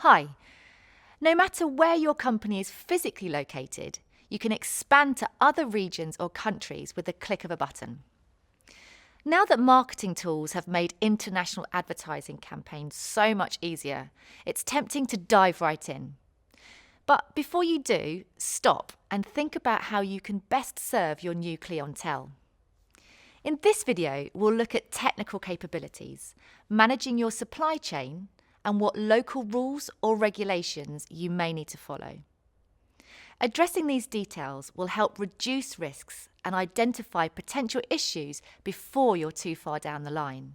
Hi. No matter where your company is physically located, you can expand to other regions or countries with the click of a button. Now that marketing tools have made international advertising campaigns so much easier, it's tempting to dive right in. But before you do, stop and think about how you can best serve your new clientele. In this video, we'll look at technical capabilities, managing your supply chain, and what local rules or regulations you may need to follow. Addressing these details will help reduce risks and identify potential issues before you're too far down the line.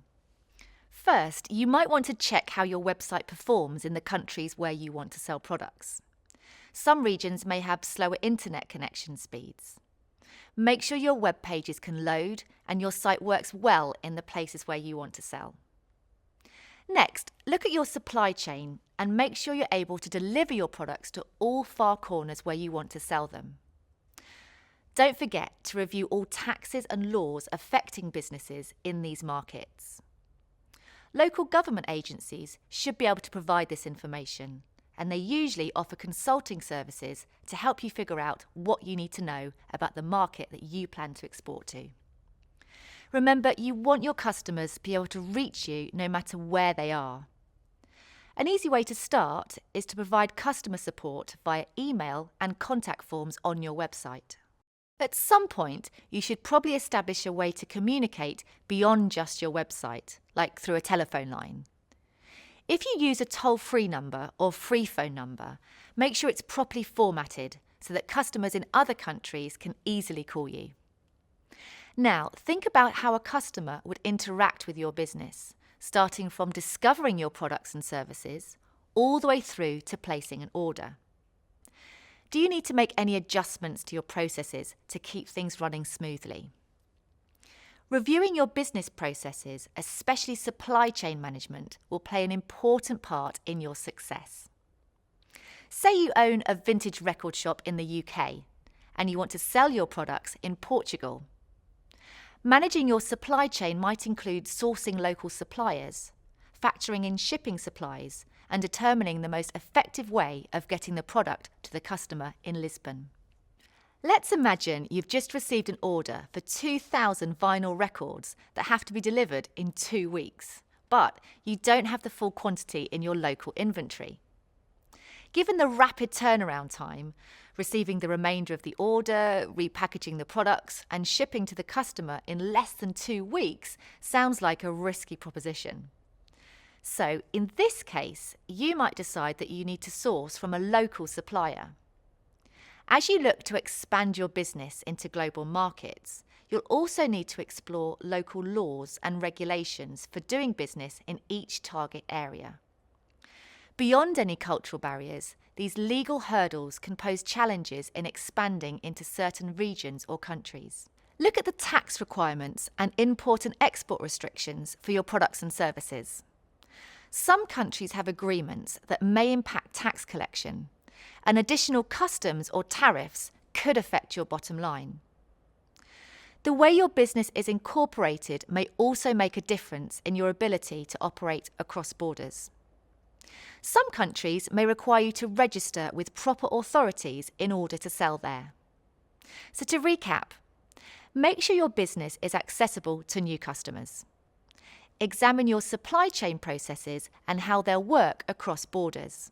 First, you might want to check how your website performs in the countries where you want to sell products. Some regions may have slower internet connection speeds. Make sure your web pages can load and your site works well in the places where you want to sell. Next, look at your supply chain and make sure you're able to deliver your products to all far corners where you want to sell them. Don't forget to review all taxes and laws affecting businesses in these markets. Local government agencies should be able to provide this information, and they usually offer consulting services to help you figure out what you need to know about the market that you plan to export to. Remember, you want your customers to be able to reach you no matter where they are. An easy way to start is to provide customer support via email and contact forms on your website. At some point, you should probably establish a way to communicate beyond just your website, like through a telephone line. If you use a toll-free number or free phone number, make sure it's properly formatted so that customers in other countries can easily call you. Now, think about how a customer would interact with your business, starting from discovering your products and services, all the way through to placing an order. Do you need to make any adjustments to your processes to keep things running smoothly? Reviewing your business processes, especially supply chain management, will play an important part in your success. Say you own a vintage record shop in the UK and you want to sell your products in Portugal. Managing your supply chain might include sourcing local suppliers, factoring in shipping supplies, and determining the most effective way of getting the product to the customer in Lisbon. Let's imagine you've just received an order for 2,000 vinyl records that have to be delivered in 2 weeks, but you don't have the full quantity in your local inventory. Given the rapid turnaround time, receiving the remainder of the order, repackaging the products, and shipping to the customer in less than 2 weeks sounds like a risky proposition. So, in this case, you might decide that you need to source from a local supplier. As you look to expand your business into global markets, you'll also need to explore local laws and regulations for doing business in each target area. Beyond any cultural barriers, these legal hurdles can pose challenges in expanding into certain regions or countries. Look at the tax requirements and import and export restrictions for your products and services. Some countries have agreements that may impact tax collection, and additional customs or tariffs could affect your bottom line. The way your business is incorporated may also make a difference in your ability to operate across borders. Some countries may require you to register with proper authorities in order to sell there. So to recap, make sure your business is accessible to new customers. Examine your supply chain processes and how they'll work across borders.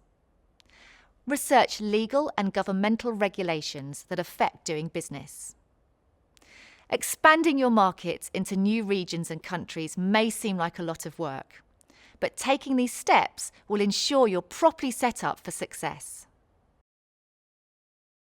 Research legal and governmental regulations that affect doing business. Expanding your markets into new regions and countries may seem like a lot of work, but taking these steps will ensure you're properly set up for success.